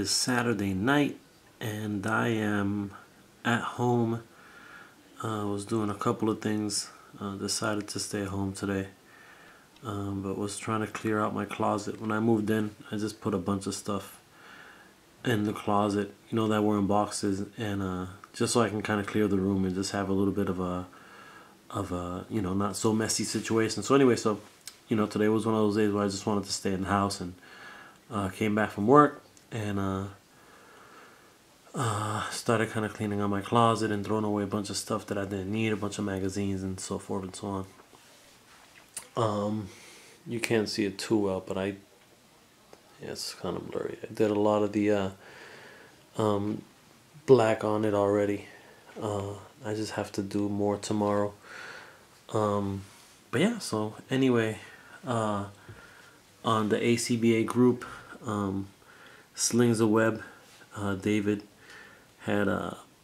is Saturday night and I am at home. Was doing a couple of things. Decided to stay home today, but was trying to clear out my closet. When I moved in, I just put a bunch of stuff in the closet, you know, that were in boxes, and just so I can kind of clear the room and just have a little bit of a you know, not so messy situation. So anyway, so you know, today was one of those days where I just wanted to stay in the house, and came back from work and started kind of cleaning out my closet and throwing away a bunch of stuff that I didn't need, a bunch of magazines and so forth and so on. You can't see it too well, but yeah, it's kind of blurry. I did a lot of the black on it already. I just have to do more tomorrow. But yeah, so anyway, on the ACBA group, Slings a Web, David had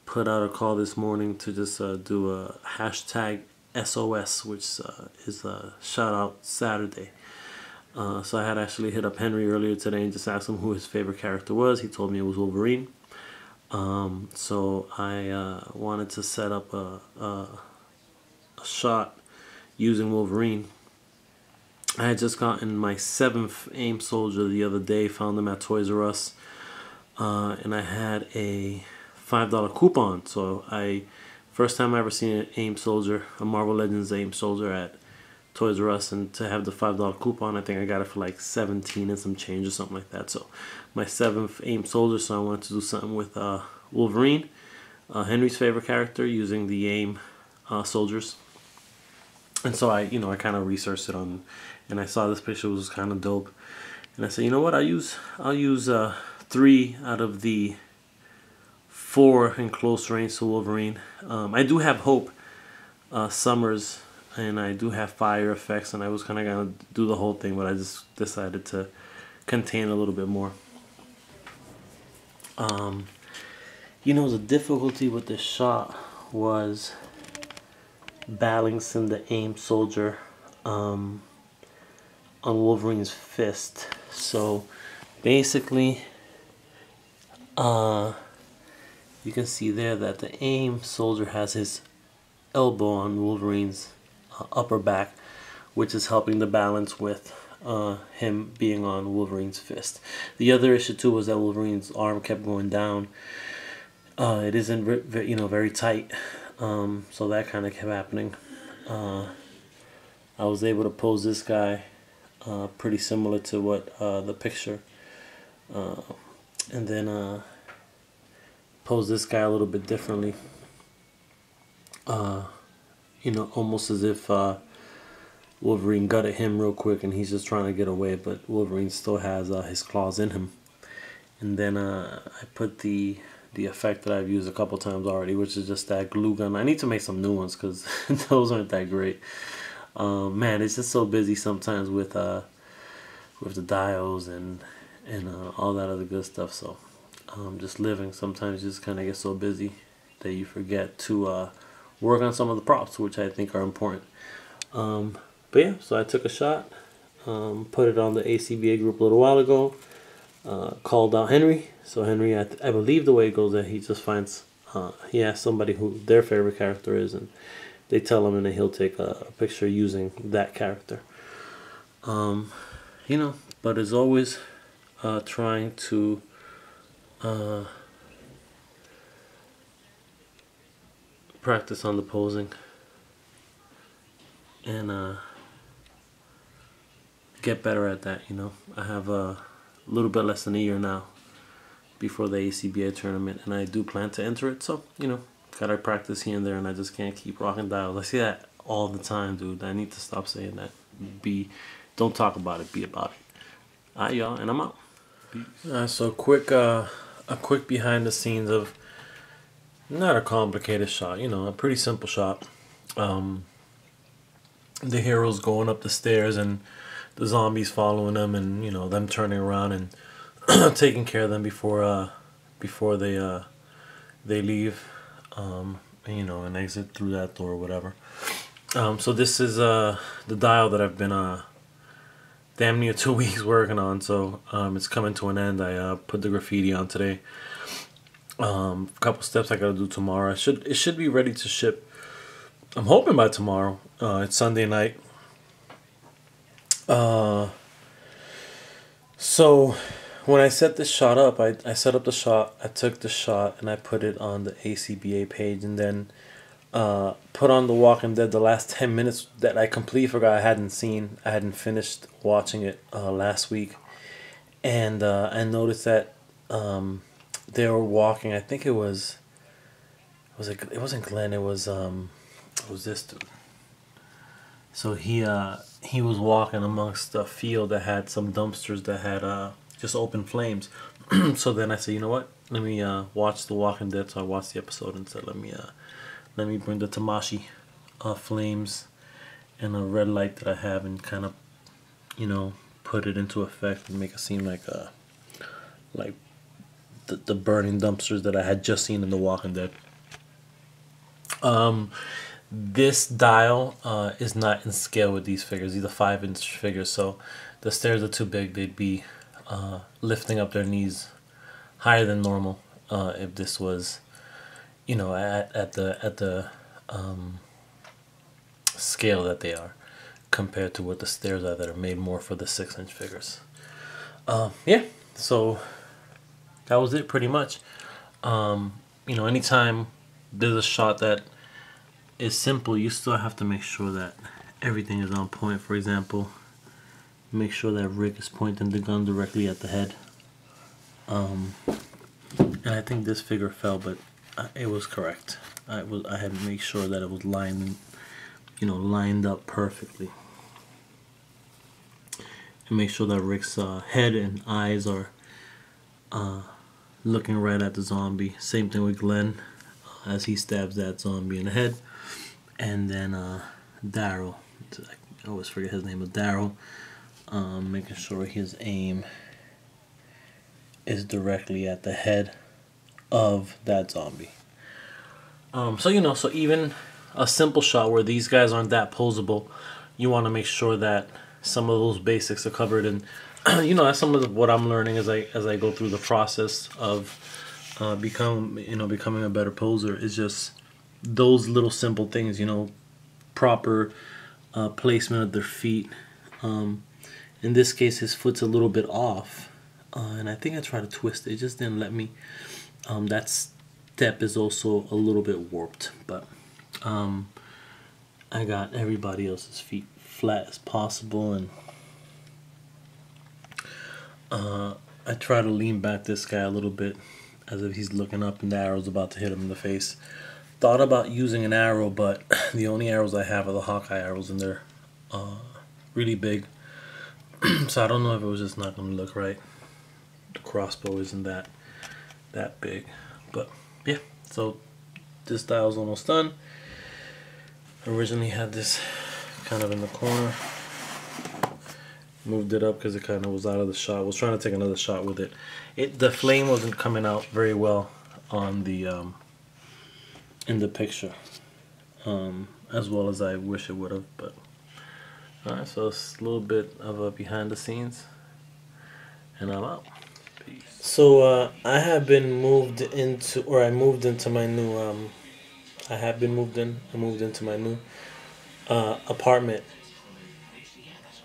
put out a call this morning to just do a hashtag SOS, which is a shout out Saturday. So I had actually hit up Henry earlier today and just asked him who his favorite character was. He told me it was Wolverine. So I wanted to set up a shot using Wolverine. I had just gotten my 7th AIM Soldier the other day, found them at Toys R Us, and I had a $5 coupon. So first time I ever seen an AIM Soldier, a Marvel Legends AIM Soldier at Toys R Us, and to have the $5 coupon, I think I got it for like 17 and some change or something like that. So my 7th AIM Soldier, so I wanted to do something with Wolverine, Henry's favorite character, using the AIM soldiers. And so I kind of researched it on, and I saw this picture was kind of dope, and I said, you know what, I'll use 3 out of the 4 in close range to Wolverine. I do have Hope Summers, and I do have fire effects, and I was kind of gonna do the whole thing, but I just decided to contain a little bit more. You know, the difficulty with this shot was balancing the AIM Soldier on Wolverine's fist. So basically, you can see there that the AIM Soldier has his elbow on Wolverine's upper back, which is helping the balance with him being on Wolverine's fist. The other issue too was that Wolverine's arm kept going down. It isn't very tight, so that kind of kept happening. I was able to pose this guy pretty similar to what the picture, and then pose this guy a little bit differently. You know, almost as if Wolverine gutted him real quick and he's just trying to get away, but Wolverine still has his claws in him. And then I put the effect that I've used a couple times already, which is just that glue gun. I need to make some new ones because those aren't that great. Man, it's just so busy sometimes with the dials and all that other good stuff. So just living, sometimes you just kind of get so busy that you forget to work on some of the props, which I think are important. But yeah, so I took a shot, put it on the ACBA group a little while ago, called out Henry. So Henry, I believe the way it goes that he just finds, he asks somebody who their favorite character is, and they tell him, and then he'll take a picture using that character. You know, but as always, trying to practice on the posing and get better at that. You know, I have a little bit less than a year now before the ACBA tournament, and I do plan to enter it. So you know, gotta practice here and there, and I just can't keep rocking dials. I see that all the time, dude. I need to stop saying that. Don't talk about it, be about it. Alright, y'all, and I'm out. So a quick behind the scenes of not a complicated shot, you know, a pretty simple shot. The hero's going up the stairs and the zombies following them, and you know, them turning around and taking care of them before they leave, you know, and exit through that door or whatever. So this is the dial that I've been damn near 2 weeks working on, so it's coming to an end. I put the graffiti on today. A couple steps I gotta do tomorrow. It should be ready to ship. I'm hoping by tomorrow. It's Sunday night. So when I set this shot up, I set up the shot. I took the shot and I put it on the ACBA page, and then put on The Walking Dead. The last 10 minutes that I completely forgot I hadn't seen. I hadn't finished watching it last week, and I noticed that they were walking. I think it wasn't Glenn. It was this dude. So he was walking amongst a field that had some dumpsters that had just open flames. So then I said, you know what? Let me watch The Walking Dead. So I watched the episode and said, let me bring the Tamashi flames and a red light that I have and kind of, put it into effect and make it seem like the burning dumpsters that I had just seen in The Walking Dead. This dial is not in scale with these figures. These are 5-inch figures, so the stairs are too big. They'd be lifting up their knees higher than normal if this was, at the scale that they are, compared to what the stairs are that are made more for the 6-inch figures. Yeah, so that was it pretty much. Anytime there's a shot that is simple, you still have to make sure that everything is on point. For example, make sure that Rick is pointing the gun directly at the head. And I think this figure fell, but it was correct. I had to make sure that it was lined up perfectly, and make sure that Rick's head and eyes are looking right at the zombie. Same thing with Glenn as he stabs that zombie in the head. And then Daryl, I always forget his name, but Daryl, making sure his aim is directly at the head of that zombie. So even a simple shot where these guys aren't that posable, you want to make sure that some of those basics are covered. And that's some of what I'm learning as I go through the process of becoming a better poser, is just those little simple things, proper placement of their feet. In this case, his foot's a little bit off, and I think I tried to twist it. It just didn't let me. That step is also a little bit warped, but I got everybody else's feet flat as possible, and I try to lean back this guy a little bit as if he's looking up and the arrow's about to hit him in the face. Thought about using an arrow, but the only arrows I have are the Hawkeye arrows, and they're really big. So I don't know if it was just not going to look right. The crossbow isn't that big. But yeah, so this dial's almost done. Originally had this kind of in the corner. Moved it up because it kind of was out of the shot. Was trying to take another shot with it. The flame wasn't coming out very well on the in the picture, as well as I wish it would have. But alright, so it's a little bit of a behind the scenes, and I'm out. Peace. So I moved into my new I moved into my new apartment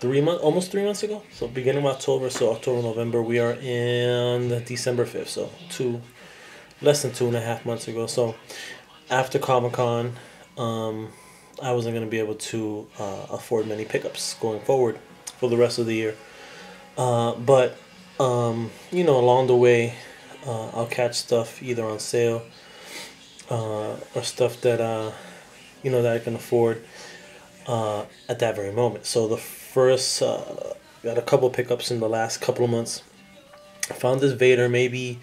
almost 3 months ago. So beginning of October, October, November. We are in December 5th, so less than 2.5 months ago. So after Comic-Con, I wasn't going to be able to afford many pickups going forward for the rest of the year. But along the way, I'll catch stuff either on sale or stuff that that I can afford at that very moment. So the first got a couple pickups in the last couple of months. I found this Vader maybe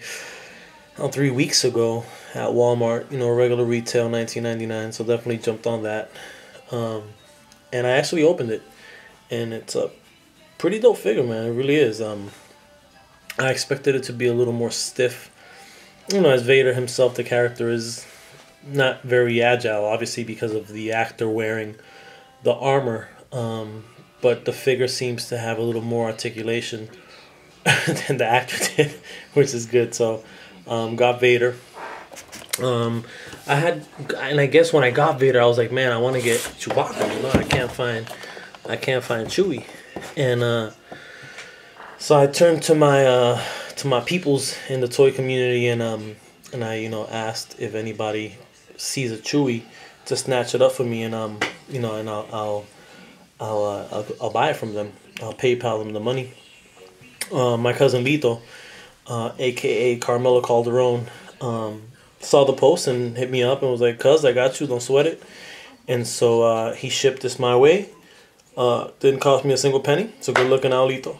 3 weeks ago at Walmart, regular retail, $19.99. So definitely jumped on that, and I actually opened it, and it's a pretty dope figure, man. It really is. I expected it to be a little more stiff. As Vader himself, the character is not very agile, obviously because of the actor wearing the armor. but the figure seems to have a little more articulation than the actor did, which is good. So, got Vader. I guess when I got Vader, I was like, man, I want to get Chewbacca. You know, I can't find Chewie, and so I turned to my peoples in the toy community, and I asked if anybody sees a Chewie to snatch it up for me, and and I'll buy it from them. I'll PayPal them the money. My cousin Lito, aka Carmelo Calderon, saw the post and hit me up and was like, "Cuz, I got you. Don't sweat it." And so he shipped this my way. Didn't cost me a single penny. So good looking out, Lito.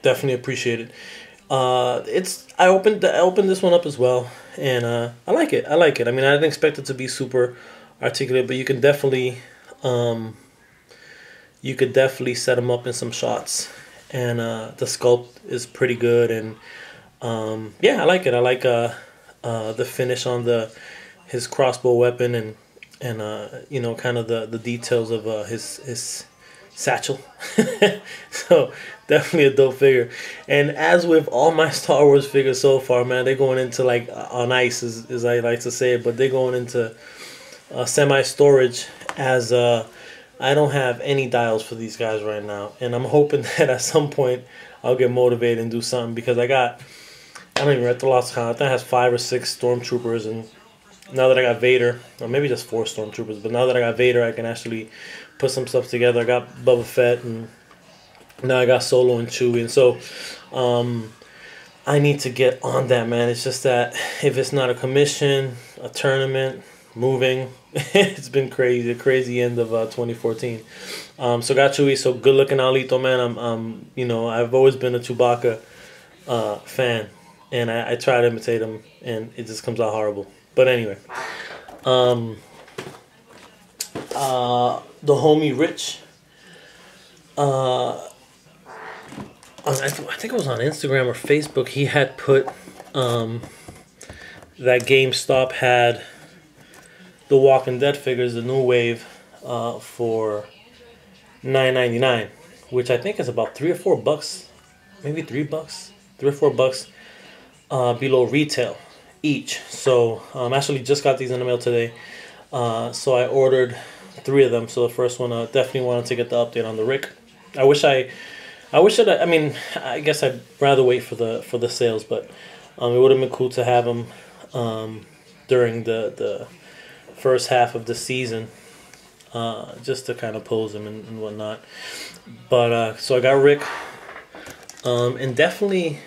Definitely appreciate it. I opened this one up as well, and I like it. I mean, I didn't expect it to be super articulate, but you could definitely set them up in some shots, and the sculpt is pretty good, and yeah, I like it. I like the finish on his crossbow weapon, and kind of the details of his satchel. So definitely a dope figure. And as with all my Star Wars figures so far, man, they're going into like on ice, as I like to say it, but they're going into semi-storage, as I don't have any dials for these guys right now, and I'm hoping that at some point I'll get motivated and do something, because I don't even at the lost count. I think it has 5 or 6 stormtroopers, and now that I got Vader, or maybe just 4 stormtroopers, but now that I got Vader, I can actually put some stuff together. I got Boba Fett, and now I got Solo and Chewie, and so I need to get on that, man. It's just that if it's not a commission, a tournament, moving, it's been crazy, a crazy end of 2014. So got Chewie, so good looking Alito, man. I've always been a Chewbacca fan, and I try to imitate him, and it just comes out horrible. But anyway, the homie Rich, I think it was on Instagram or Facebook, he had put that GameStop had the Walking Dead figures, the new wave, for $9.99, which I think is about $3 or $4, maybe $3, $3 or $4 below retail each. So actually just got these in the mail today. So I ordered 3 of them. So the first one, definitely wanted to get the update on the Rick. I guess I'd rather wait for the sales, but it would have been cool to have them during the first half of the season, just to kind of pose them and whatnot. But so I got Rick, and definitely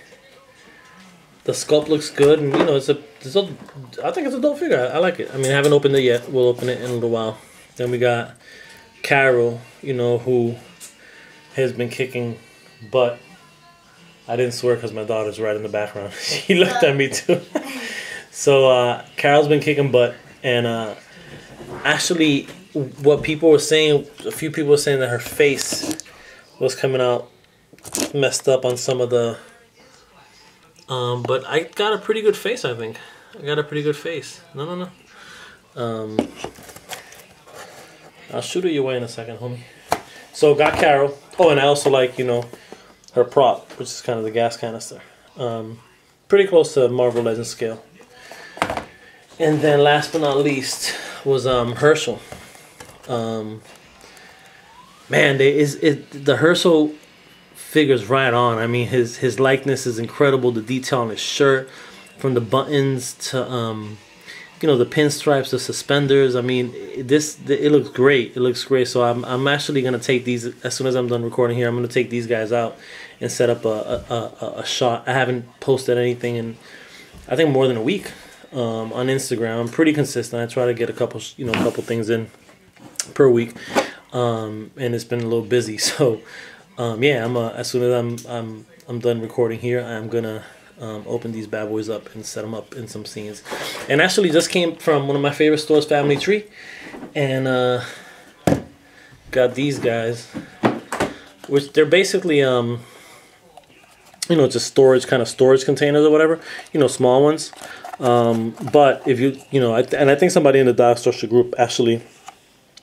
the sculpt looks good, and I think it's a dope figure. I like it. I mean, I haven't opened it yet. We'll open it in a little while. Then we got Carol, who has been kicking butt. I didn't swear because my daughter's right in the background. She looked at me too. So Carol's been kicking butt, and actually, what people were saying, a few people were saying that her face was coming out messed up on some of the. But I got a pretty good face, I think. I got a pretty good face. No. I'll shoot it your way in a second, homie. So got Carol. Oh, and I also like, her prop, which is kind of the gas canister. Pretty close to Marvel Legends scale. And then last but not least was Herschel. Man, the Herschel figure's right on. I mean, his likeness is incredible. The detail on his shirt, from the buttons to the pinstripes, the suspenders. I mean, it looks great. It looks great. So I'm actually gonna take these as soon as I'm done recording here. I'm gonna take these guys out and set up a shot. I haven't posted anything in I think more than a week on Instagram. I'm pretty consistent. I try to get a couple things in per week, and it's been a little busy. So yeah, as soon as I'm done recording here, I'm gonna open these bad boys up and set them up in some scenes. And actually just came from one of my favorite stores, Family Tree, and got these guys, which they're basically just storage containers or whatever, small ones. But if I think somebody in the Dog Structure group actually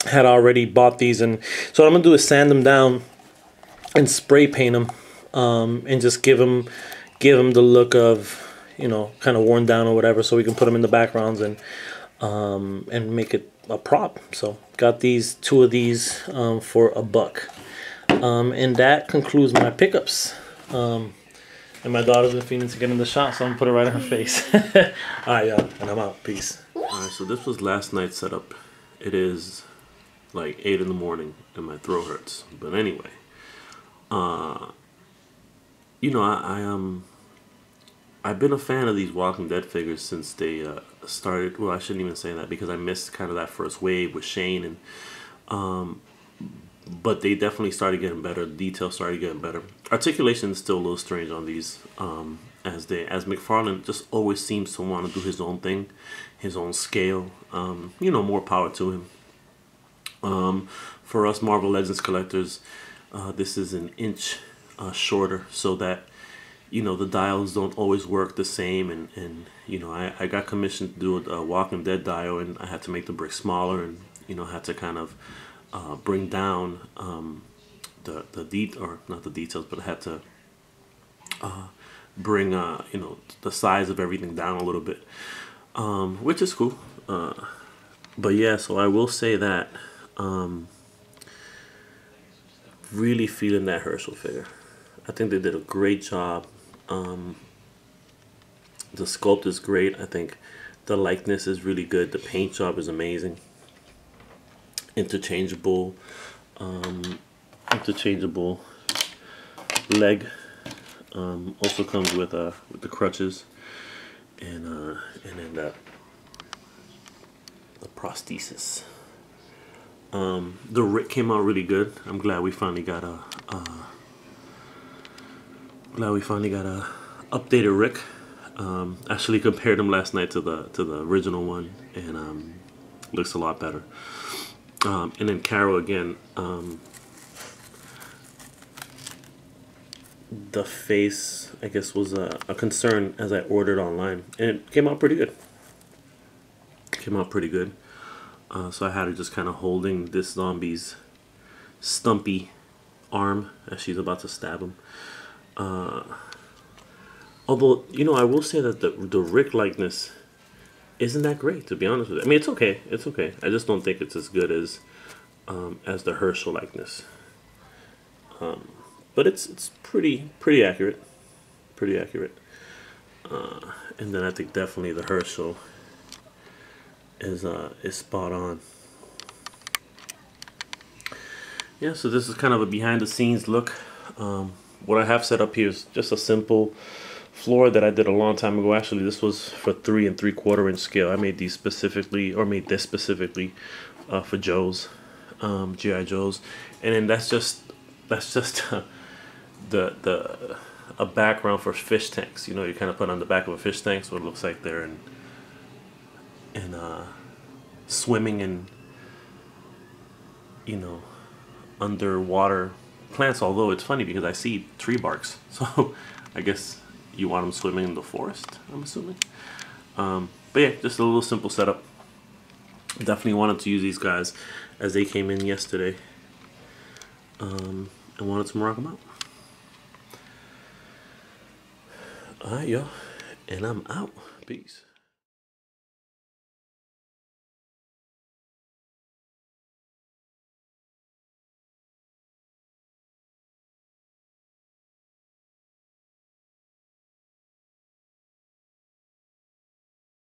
had already bought these, and so what I'm gonna do is sand them down and spray paint them, and just give them the look of, you know, kind of worn down or whatever, so we can put them in the backgrounds and make it a prop. So got these 2 of these for $1. And that concludes my pickups. And my daughter's been feeling to get in the shot, so I'm gonna put it right in her face. Alright, y'all, and I'm out. Peace. Alright, so this was last night's setup. It is like 8 in the morning and my throat hurts. But anyway, you know, I've been a fan of these Walking Dead figures since they started. Well, I shouldn't even say that because I missed kind of that first wave with Shane, and but they definitely started getting better. The details started getting better. Articulation is still a little strange on these, as McFarlane just always seems to want to do his own thing, his own scale. You know, more power to him. For us Marvel Legends collectors, this is an inch shorter, so that, you know, the dials don't always work the same, and you know, I got commissioned to do a Walking Dead dial, and I had to make the brick smaller, and you know, had to kind of bring down or not the details, but I had to bring you know, the size of everything down a little bit, which is cool. But yeah, so I will say that really feeling that Herschel figure. I think they did a great job. The sculpt is great. I think the likeness is really good. The paint job is amazing. Interchangeable leg. Also comes with the crutches, and then the prosthesis. The Rick came out really good. I'm glad we finally got a updated Rick. Actually compared him last night to the original one, and looks a lot better. And then Carol again. The face, I guess, was a concern as I ordered online, and it came out pretty good. So I had her just kind of holding this zombie's stumpy arm as she's about to stab him. Although, you know, I will say that the Rick likeness isn't that great, to be honest with you. I mean, it's okay. It's okay. I just don't think it's as good as the Herschel likeness. But it's pretty accurate. And then I think definitely the Herschel is spot on. Yeah, so this is kind of a behind the scenes look. What I have set up here is just a simple floor that I did a long time ago. Actually, this was for 3 3/4 inch scale. I made these specifically, or made this specifically for Joe's, G.I. Joe's, and then that's just a background for fish tanks. You know, you kind of put on the back of a fish tank, so it looks like they're in swimming in, you know, underwater plants. Although it's funny because I see tree barks, so I guess you want them swimming in the forest, I'm assuming. But yeah, just a little simple setup. Definitely wanted to use these guys as they came in yesterday, and wanted to rock them out. Alright, y'all, and I'm out. Peace.